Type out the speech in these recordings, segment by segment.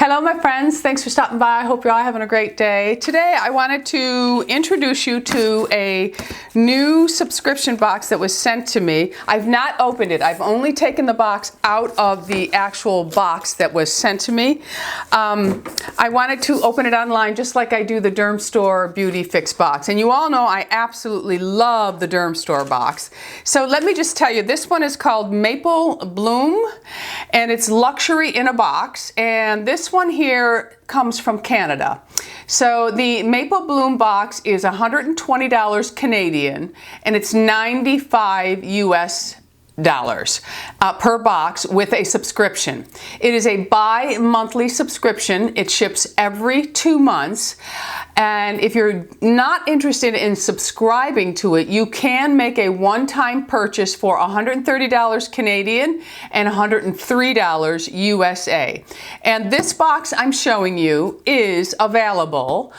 Hello my friends, thanks for stopping by. I hope you're all having a great day. Today I wanted to introduce you to a new subscription box that was sent to me. I've not opened it. I've only taken the box out of the actual box that was sent to me. I wanted to open it online just like I do the Derm Store Beauty Fix box. And you all know I absolutely love the Derm Store box. So let me just tell you, this one is called MapleBlume and it's luxury in a box. And this one here comes from Canada. So the MapleBlume box is $120 Canadian and it's 95 US dollars per box with a subscription. It is a bi-monthly subscription. It ships every 2 months. And if you're not interested in subscribing to it, you can make a one-time purchase for $130 Canadian and $103 USA. And this box I'm showing you is available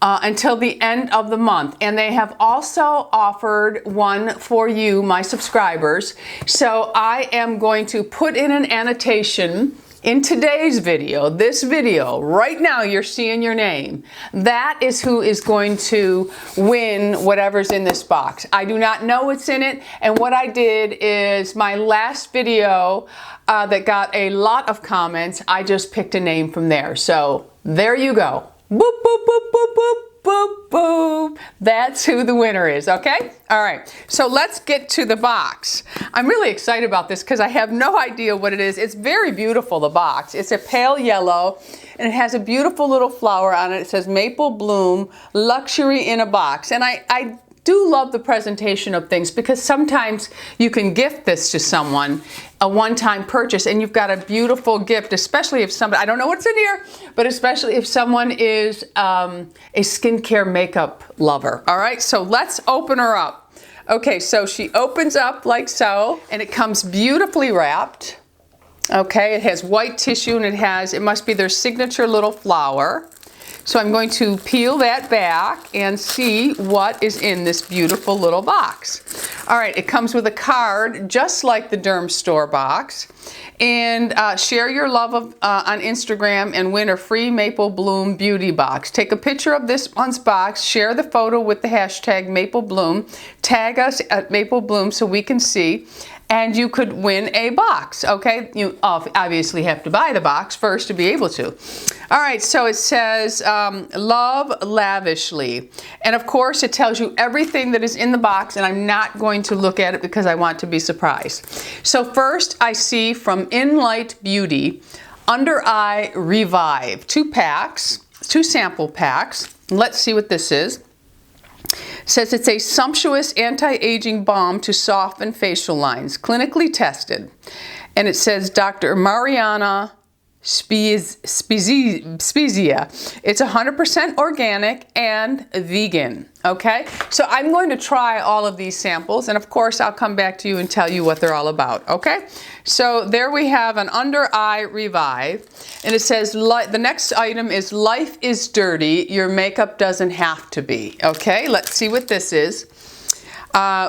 until the end of the month, and they have also offered one for you, my subscribers. So I am going to put in an annotation in today's video, this video, right now you're seeing your name. That is who is going to win whatever's in this box. I do not know what's in it, and what I did is my last video that got a lot of comments, I just picked a name from there. So there you go. Boop, boop, boop, boop, boop, boop, boop. That's who the winner is, okay? All right, so let's get to the box. I'm really excited about this because I have no idea what it is. It's very beautiful, the box. It's a pale yellow and it has a beautiful little flower on it. It says MapleBlume Luxury in a Box. And I do love the presentation of things because sometimes you can gift this to someone, a one-time purchase, and you've got a beautiful gift, especially if somebody, I don't know what's in here, but especially if someone is a skincare makeup lover. All right, so let's open her up. Okay, so she opens up like so, and it comes beautifully wrapped. Okay, it has white tissue and it must be their signature little flower. So I'm going to peel that back and see what is in this beautiful little box. All right, it comes with a card just like the Derm Store box. And share your love on Instagram and win a free MapleBlume beauty box. Take a picture of this one's box, share the photo with the hashtag MapleBlume, tag us at MapleBlume so we can see, and you could win a box, okay? You obviously have to buy the box first to be able to. All right, so it says, love lavishly. And of course, it tells you everything that is in the box, and I'm not going to look at it because I want to be surprised. So first, I see from Inlight Beauty, Under Eye Revive. 2 packs, 2 sample packs. Let's see what this is. It says it's a sumptuous anti-aging balm to soften facial lines, clinically tested. And it says Dr. Mariana Spezia. It's 100% organic and vegan, okay? So I'm going to try all of these samples, and of course I'll come back to you and tell you what they're all about, okay? So there we have an Under Eye Revive, and it says the next item is Life is Dirty, Your Makeup Doesn't Have to Be, okay? Let's see what this is.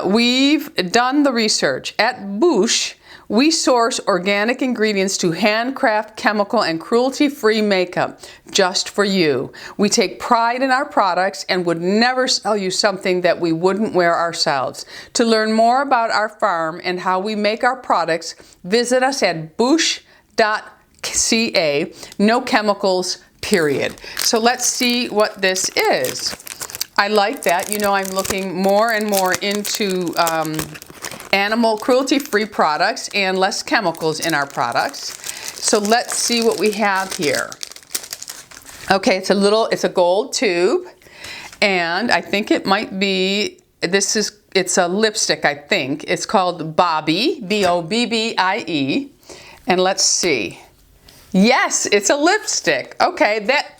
We've done the research. At Boosh, we source organic ingredients to handcraft chemical and cruelty-free makeup just for you. We take pride in our products and would never sell you something that we wouldn't wear ourselves. To learn more about our farm and how we make our products, visit us at boosh.ca. No chemicals, period. So let's see what this is. I like that. You know, I'm looking more and more into animal cruelty-free products and less chemicals in our products. So let's see what we have here. Okay, it's a gold tube, and I think it might be, it's a lipstick, I think. It's called Bobby, B-O-B-B-I-E, and let's see. Yes, it's a lipstick. Okay, that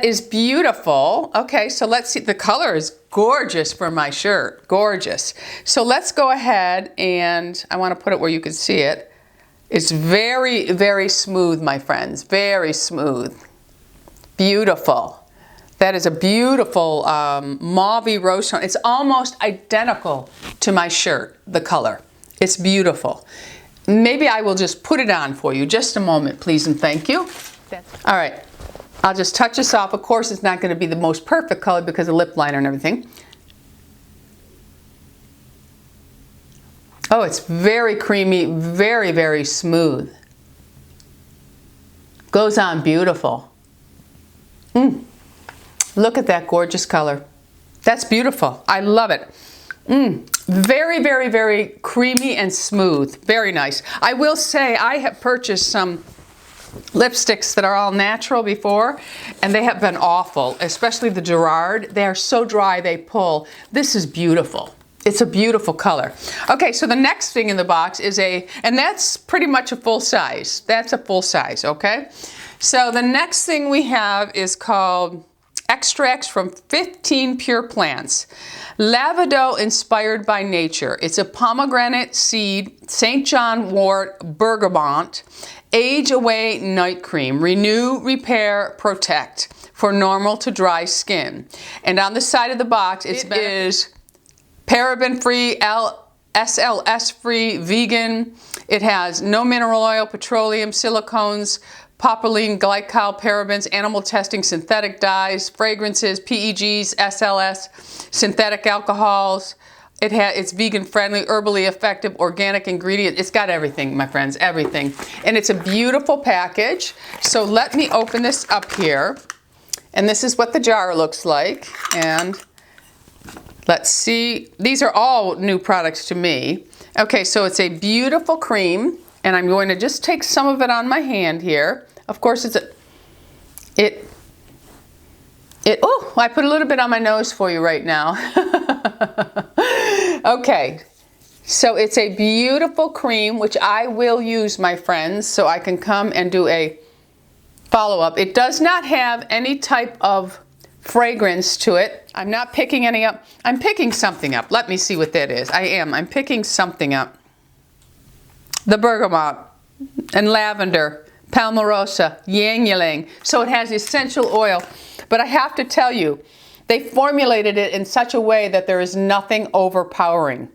is beautiful. Okay, so let's see. The color is gorgeous for my shirt. Gorgeous. So let's go ahead and I want to put it where you can see it. It's very, very smooth, my friends. Very smooth. Beautiful. That is a beautiful mauve rose tone. It's almost identical to my shirt, the color. It's beautiful. Maybe I will just put it on for you. Just a moment, please and thank you. All right, I'll just touch this off. Of course, it's not going to be the most perfect color because of lip liner and everything. Oh, it's very creamy, very, very smooth. Goes on beautiful. Look at that gorgeous color. That's beautiful. I love it. Very, very, very creamy and smooth. Very nice. I will say I have purchased some lipsticks that are all natural before, and they have been awful, especially the Gerard. They are so dry they pull. This is beautiful. It's a beautiful color. Okay, so the next thing in the box is and that's pretty much a full size. That's a full size, okay? So the next thing we have is called Extracts from 15 Pure Plants. Lavado inspired by nature. It's a pomegranate seed, St. John wort, bergamot, age away night cream, renew, repair, protect for normal to dry skin. And on the side of the box it is paraben-free, SLS-free, vegan. It has no mineral oil, petroleum, silicones, propylene, glycol, parabens, animal testing, synthetic dyes, fragrances, PEGs, SLS, synthetic alcohols. It's vegan friendly, herbally effective, organic ingredient. It's got everything, my friends, everything. And it's a beautiful package. So let me open this up here. And this is what the jar looks like. And let's see, these are all new products to me. Okay, so it's a beautiful cream, and I'm going to just take some of it on my hand here. Of course, oh, I put a little bit on my nose for you right now. Okay, so it's a beautiful cream, which I will use, my friends, so I can come and do a follow-up. It does not have any type of fragrance to it. I'm not picking any up. I'm picking something up. Let me see what that is. I'm picking something up. The bergamot and lavender, palmarosa, ylang ylang. So it has essential oil. But I have to tell you, they formulated it in such a way that there is nothing overpowering.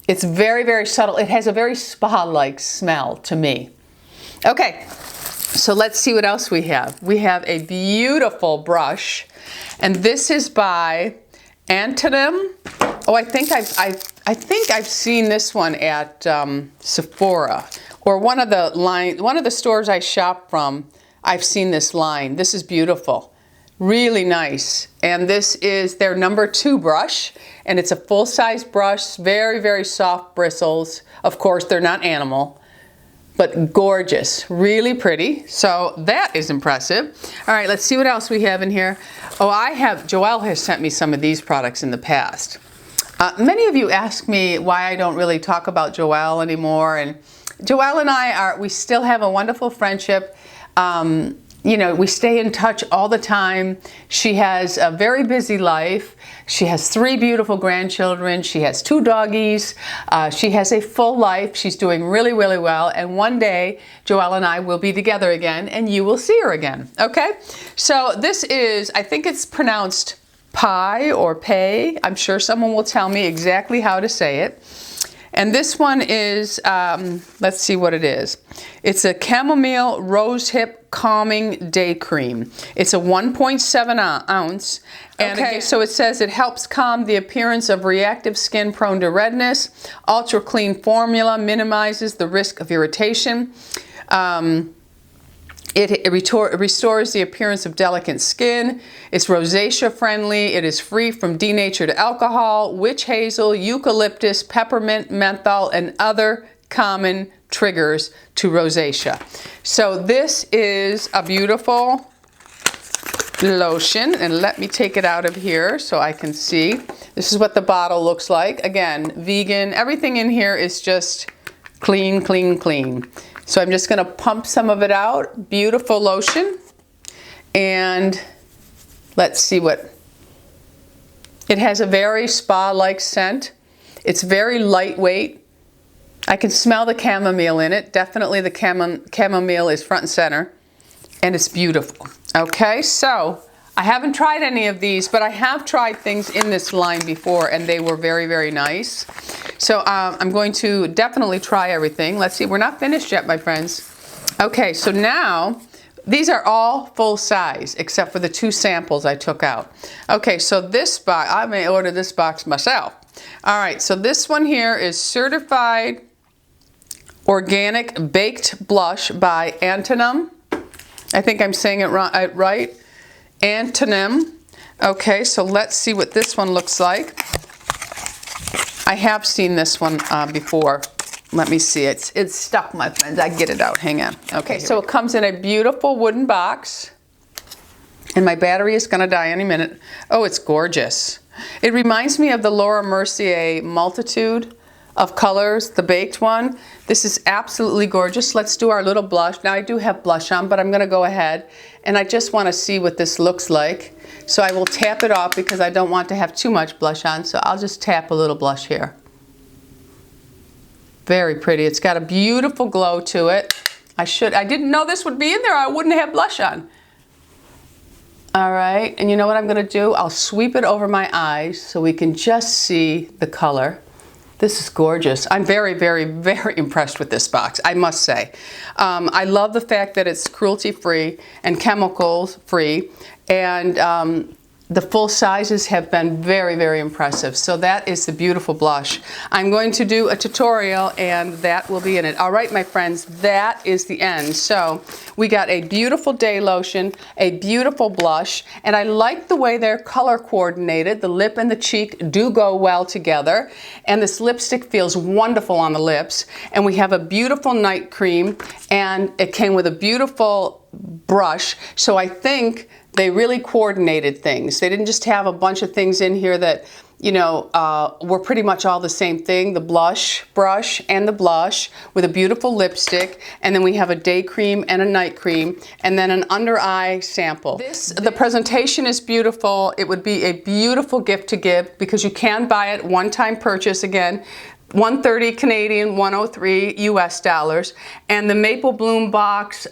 It's very, very subtle. It has a very spa-like smell to me. Okay, so let's see what else we have. We have a beautiful brush. And this is by Antonym. Oh, I think I've seen this one at Sephora or one of the stores I shop from. I've seen this line. This is beautiful, really nice. And this is their #2 brush, and it's a full-size brush, very, very soft bristles. Of course, they're not animal, but gorgeous, really pretty. So that is impressive. All right, let's see what else we have in here. Oh, Joelle has sent me some of these products in the past. Many of you ask me why I don't really talk about Joelle anymore, and Joelle and we still have a wonderful friendship. You know, we stay in touch all the time. She has a very busy life. She has 3 beautiful grandchildren. She has 2 doggies. She has a full life. She's doing really, really well. And one day, Joelle and I will be together again, and you will see her again. Okay? So this is, I think it's pronounced pie or pay. I'm sure someone will tell me exactly how to say it. And this one is, let's see what it is. It's a chamomile rosehip calming day cream. It's a 1.7 ounce. And okay, again, so it says it helps calm the appearance of reactive skin prone to redness. Ultra clean formula minimizes the risk of irritation. It restores the appearance of delicate skin. It's rosacea friendly. It is free from denatured alcohol, witch hazel, eucalyptus, peppermint, menthol, and other common triggers to rosacea. So this is a beautiful lotion, and let me take it out of here so I can see. This is what the bottle looks like. Again, vegan. Everything in here is just clean, clean, clean. So I'm just going to pump some of it out. Beautiful lotion. And let's see what... It has a very spa-like scent. It's very lightweight. I can smell the chamomile in it. Definitely the chamomile is front and center. And it's beautiful. Okay, so I haven't tried any of these, but I have tried things in this line before, and they were very, very nice. So I'm going to definitely try everything. Let's see, we're not finished yet, my friends. Okay, so now These are all full size, except for the 2 samples I took out. Okay, so this box, I may order this box myself. All right, so this one here is Certified Organic Baked Blush by Antonym. I think I'm saying it right. Antonym. Okay, so let's see what this one looks like. I have seen this one before. Let me see. It's stuck, my friends. I get it out. Hang on. Okay, so it comes in a beautiful wooden box. And my battery is going to die any minute. Oh, it's gorgeous. It reminds me of the Laura Mercier Multitude of Colors, the baked one. This is absolutely gorgeous. Let's do our little blush. Now, I do have blush on, but I'm going to go ahead. And I just want to see what this looks like. So I will tap it off because I don't want to have too much blush on. So I'll just tap a little blush here. Very pretty. It's got a beautiful glow to it. I didn't know this would be in there. I wouldn't have blush on. All right, and you know what I'm gonna do? I'll sweep it over my eyes so we can just see the color. This is gorgeous. I'm very, very, very impressed with this box, I must say. I love the fact that it's cruelty-free and chemicals-free, and the full sizes have been very, very impressive. So that is the beautiful blush. I'm going to do a tutorial and that will be in it. All right, my friends, that is the end. So we got a beautiful day lotion, a beautiful blush, and I like the way they're color coordinated. The lip and the cheek do go well together, and this lipstick feels wonderful on the lips. And we have a beautiful night cream, and it came with a beautiful brush. So I think they really coordinated things. They didn't just have a bunch of things in here that, you know, were pretty much all the same thing. The blush brush and the blush with a beautiful lipstick, and then we have a day cream and a night cream, and then an under eye sample. The presentation is beautiful. It would be a beautiful gift to give because you can buy it one-time purchase again. $130 Canadian, $103 US dollars, and the MapleBlume Box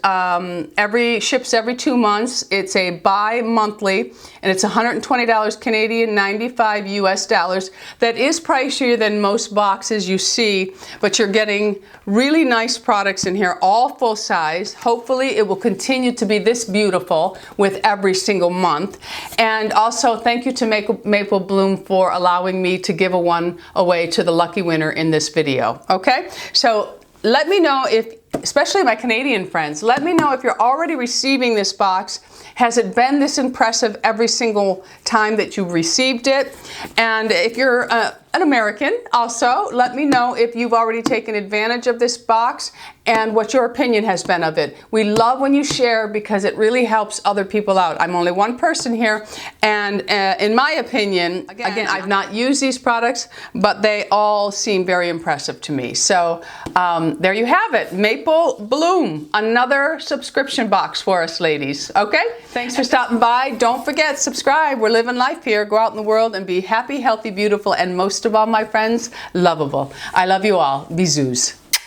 ships every 2 months. It's a bi-monthly, and it's $120 Canadian, $95 US dollars. That is pricier than most boxes you see, but you're getting really nice products in here, all full size. Hopefully it will continue to be this beautiful with every single month. And also thank you to MapleBlume for allowing me to give one away to the lucky winner in this video. Okay, so let me know if, especially my Canadian friends, let me know if you're already receiving this box. Has it been this impressive every single time that you've received it? And if you're an American, also let me know if you've already taken advantage of this box and what your opinion has been of it. We love when you share because it really helps other people out. I'm only one person here, and in my opinion, again, I've not used these products, but they all seem very impressive to me. So there you have it, MapleBlume, another subscription box for us ladies. Okay, thanks for stopping by. Don't forget, subscribe. We're living life here. Go out in the world and be happy, healthy, beautiful, and most of all, my friends, lovable. I love you all. Bisous.